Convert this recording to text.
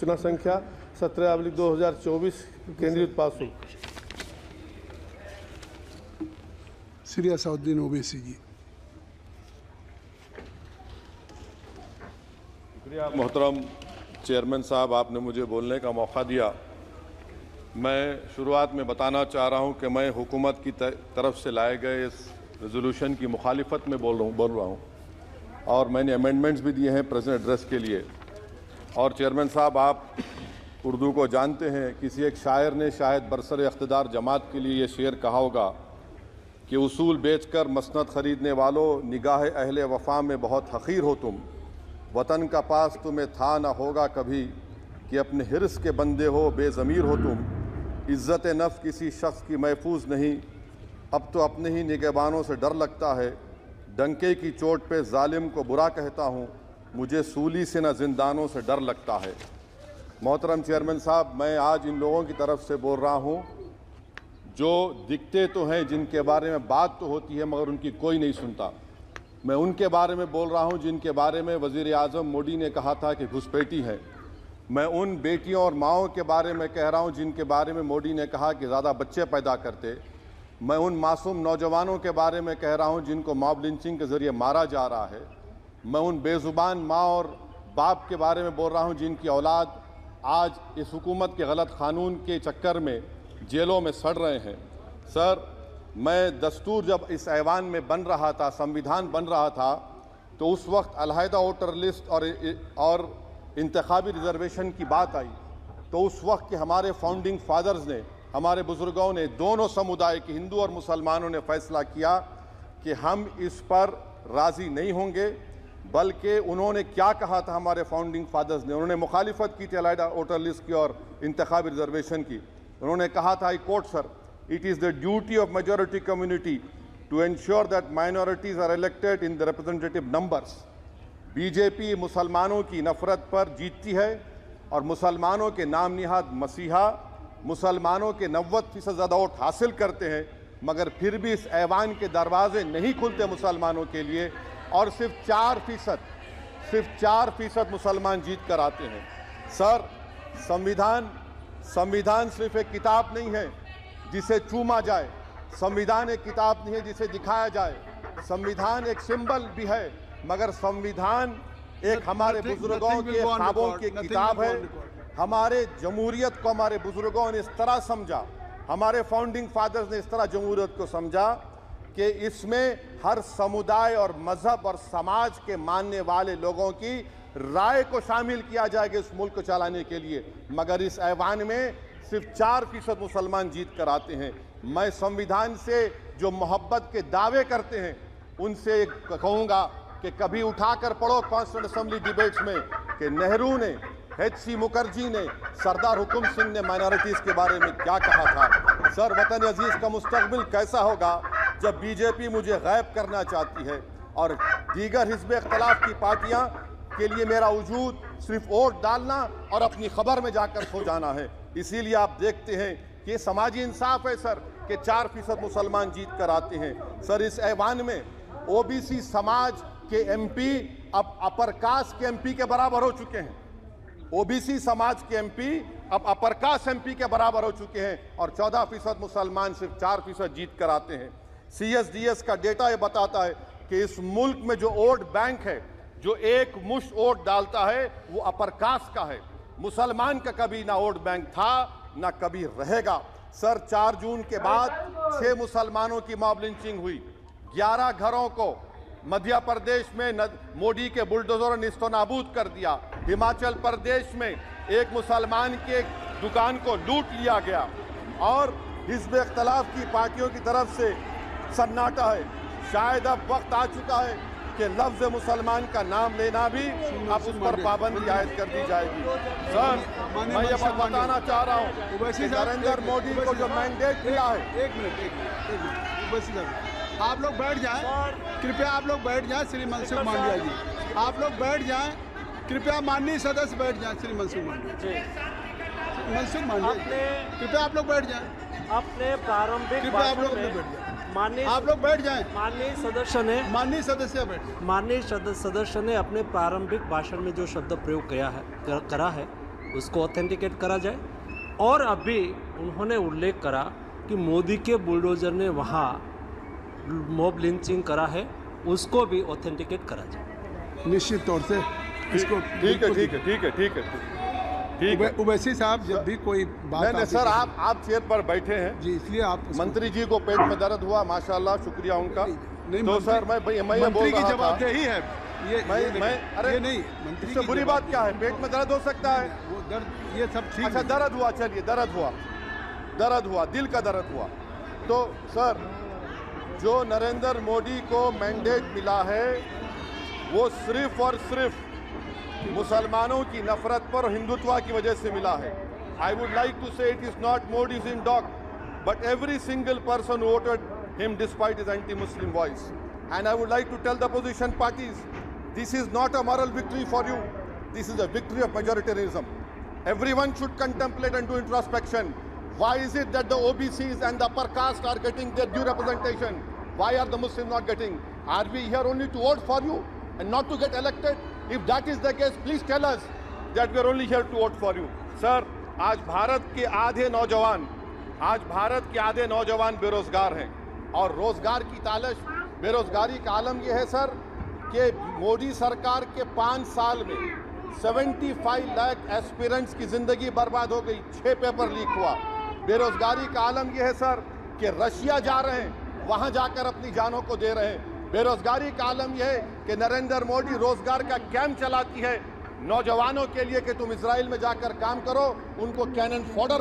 सूचना संख्या 17/2024 केंद्रीय उत्पाद शुल्क। श्री असाउद्दीन ओवैसी जी। शुक्रिया मोहतरम चेयरमैन साहब, आपने मुझे बोलने का मौका दिया। मैं शुरुआत में बताना चाह रहा हूं कि मैं हुकूमत की तरफ से लाए गए इस रेजोल्यूशन की मुखालिफत में बोल रहा हूं और मैंने अमेंडमेंट्स भी दिए हैं प्रेजेंट एड्रेस के लिए। और चेयरमैन साहब, आप उर्दू को जानते हैं, किसी एक शायर ने शायद बरसर इख्तिदार जमात के लिए ये शेर कहा होगा कि उसूल बेचकर मसनद ख़रीदने वालों, निगाह अहले वफ़ा में बहुत हक़ीर हो तुम, वतन का पास तुम्हें था न होगा कभी, कि अपने हिर्स के बंदे हो बेज़मीर हो तुम, इज़्ज़त नफ्स किसी शख्स की महफूज नहीं, अब तो अपने ही निगहबानों से डर लगता है, डंके की चोट पे जालिम को बुरा कहता हूँ, मुझे सूली से न जिंदानों से डर लगता है। मोहतरम चेयरमैन साहब, मैं आज इन लोगों की तरफ से बोल रहा हूँ जो दिखते तो हैं, जिनके बारे में बात तो होती है मगर उनकी कोई नहीं सुनता। मैं उनके बारे में बोल रहा हूँ जिनके बारे में वज़ीर आज़म मोदी ने कहा था कि घुसपैठी है। मैं उन बेटियों और माओं के बारे में कह रहा हूँ जिनके बारे में मोदी ने कहा कि ज़्यादा बच्चे पैदा करते। मैं उन मासूम नौजवानों के बारे में कह रहा हूँ जिनको मॉब लिंचिंग के ज़रिए मारा जा रहा है। मैं उन बेज़ुबान माँ और बाप के बारे में बोल रहा हूँ जिनकी औलाद आज इस हुकूमत के गलत कानून के चक्कर में जेलों में सड़ रहे हैं। सर, मैं दस्तूर जब इस ऐवान में बन रहा था, संविधान बन रहा था, तो उस वक्त अलहदा वोटर लिस्ट और इंतखाबी रिजर्वेशन की बात आई, तो उस वक्त के हमारे फाउंडिंग फादर्स ने, हमारे बुजुर्गों ने, दोनों समुदाय के हिंदू और मुसलमानों ने फैसला किया कि हम इस पर राज़ी नहीं होंगे। बल्कि उन्होंने क्या कहा था हमारे फाउंडिंग फादर्स ने, उन्होंने मुखालिफत की थी अलहदा वोटर लिस्ट की और इंतखाबी रिजर्वेशन की। उन्होंने कहा था, I quote sir, it is the duty of majority community to ensure that minorities are elected in the representative numbers. BJP मुसलमानों की नफरत पर जीतती है और मुसलमानों के नाम निहाद मसीहा मुसलमानों के 90% ज़्यादा वोट हासिल करते हैं, मगर फिर भी इस ऐवान के दरवाजे नहीं खुलते मुसलमानों के लिए और सिर्फ 4% मुसलमान जीत कर आते हैं। सर, संविधान सिर्फ एक किताब नहीं है जिसे चूमा जाए, संविधान एक किताब नहीं है जिसे दिखाया जाए, संविधान एक सिंबल भी है, मगर संविधान एक हमारे बुजुर्गों के ख्वाबों की किताब है। हमारे जमहूरियत को हमारे बुजुर्गों ने इस तरह समझा, हमारे फाउंडिंग फादर्स ने इस तरह जमहूरियत को समझा कि इसमें हर समुदाय और मजहब और समाज के मानने वाले लोगों की राय को शामिल किया जाएगा इस मुल्क को चलाने के लिए, मगर इस ऐवान में सिर्फ 4% मुसलमान जीत कर आते हैं। मैं संविधान से जो मोहब्बत के दावे करते हैं उनसे कहूँगा कि कभी उठाकर पढ़ो कॉन्स्टिट्यूएंट असेंबली डिबेट्स में कि नेहरू ने, H.C. मुखर्जी ने, सरदार हुकुम सिंह ने माइनॉरिटीज़ के बारे में क्या कहा था। सर, वतन अजीज़ का मुस्तकबिल कैसा होगा जब बीजेपी मुझे गायब करना चाहती है और दीगर हिज़्ब इख्तिलाफ की पार्टियां के लिए मेरा वजूद सिर्फ वोट डालना और अपनी खबर में जाकर सो जाना है। इसीलिए आप देखते हैं कि समाजी इंसाफ है सर कि 4% मुसलमान जीत कर आते हैं। सर, इस ऐवान में ओबीसी समाज के एमपी अब अपर कास्ट के एमपी के बराबर हो चुके हैं। ओबीसी समाज के एमपी अब अपर कास्ट एमपी के बराबर हो चुके हैं और 14% मुसलमान सिर्फ 4% जीत कर आते हैं। CSDS का डेटा ये बताता है कि इस मुल्क में जो वोट बैंक है, जो एक मुश्त वोट डालता है, वो अपर कास्ट का है। मुसलमान का कभी ना वोट बैंक था ना कभी रहेगा। सर, 4 जून के बाद 6 मुसलमानों की मॉब लिंचिंग हुई, 11 घरों को मध्य प्रदेश में मोदी के बुलडोजर ने निस्तो नाबूद कर दिया। हिमाचल प्रदेश में एक मुसलमान के दुकान को लूट लिया गया और हिज़्ब इख्तिलाफ की पार्टियों की तरफ से सन्नाटा है। शायद अब वक्त आ चुका है कि लफ्ज़ मुसलमान का नाम लेना भी अब उस पर पाबंदी आयद कर दी जाएगी। सर, मैं ये बात बताना चाह रहा हूँ कि नरेंद्र मोदी को जो मैंडेट मिला है। एक मिनट, आप लोग बैठ जाएं, कृपया आप लोग बैठ जाएं। श्री मनसुख मांडविया जी, आप लोग बैठ जाएं, कृपया माननीय सदस्य बैठ जाएं। श्री मनसुख मांडविया जी, मनसुख मांडविया, कृपया आप लोग बैठ जाएं। अपने प्रारंभिक कृपया आप लोग बैठ जाएं। आप लोग बैठ जाएं। माननीय सदस्य ने अपने प्रारंभिक भाषण में जो शब्द प्रयोग करा है उसको ऑथेंटिकेट करा जाए। और अभी उन्होंने उल्लेख करा कि मोदी के बुलडोजर ने वहाँ मॉब लिंचिंग करा है, उसको भी ऑथेंटिकेट करा जाए। निश्चित तौर से इसको ठीक है, ठीक है, ठीक है, ठीक है, ठीक है। उवैसी साहब जब भी कोई बात नहीं सर, आप चेयर पर बैठे हैं जी, इसलिए आप मंत्री जी को पेट में दर्द हुआ, माशाल्लाह, शुक्रिया उनका। नहीं, तो सर मैं ये बोल मंत्री की रहा था, जवाबदेही है ये अरे ये नहीं मंत्री इससे की बुरी बात क्या है? पेट में दर्द हो सकता है। वो दर्द ये सब ठीक अच्छा, है। दर्द हुआ, चलिए दर्द हुआ, दिल का दर्द हुआ। तो सर, जो नरेंद्र मोदी को मैंडेट मिला है वो सिर्फ और सिर्फ मुसलमानों की नफरत पर और हिंदुत्व की वजह से मिला है। आई वुड लाइक टू से it is not Modi's in dog, but every single person voted him despite his anti-Muslim voice. And I would like to tell the opposition parties, this is not a moral victory for you. This is a victory of majoritarianism. Everyone should contemplate and do introspection. Why is it that the OBCs and the upper caste are getting their due representation? Why are the Muslims not getting? Are we here only to vote for you and not to get elected? If that is the case, please tell us that we are only here to vote for you. Sir, आज भारत के आधे नौजवान बेरोजगार हैं और रोजगार की तालाश, बेरोजगारी का आलम यह है सर कि मोदी सरकार के 5 साल में 75 लाख एस्पिरेंट्स की जिंदगी बर्बाद हो गई, 6 पेपर लीक हुआ। बेरोजगारी का आलम यह है सर कि रशिया जा रहे हैं, वहां जाकर अपनी जानों को दे रहे हैं। बेरोजगारी का आलम यह है कि नरेंद्र मोदी रोजगार का कैंप चलाती है नौजवानों के लिए कि तुम इजराइल में जाकर काम करो, उनको कैनन फॉडर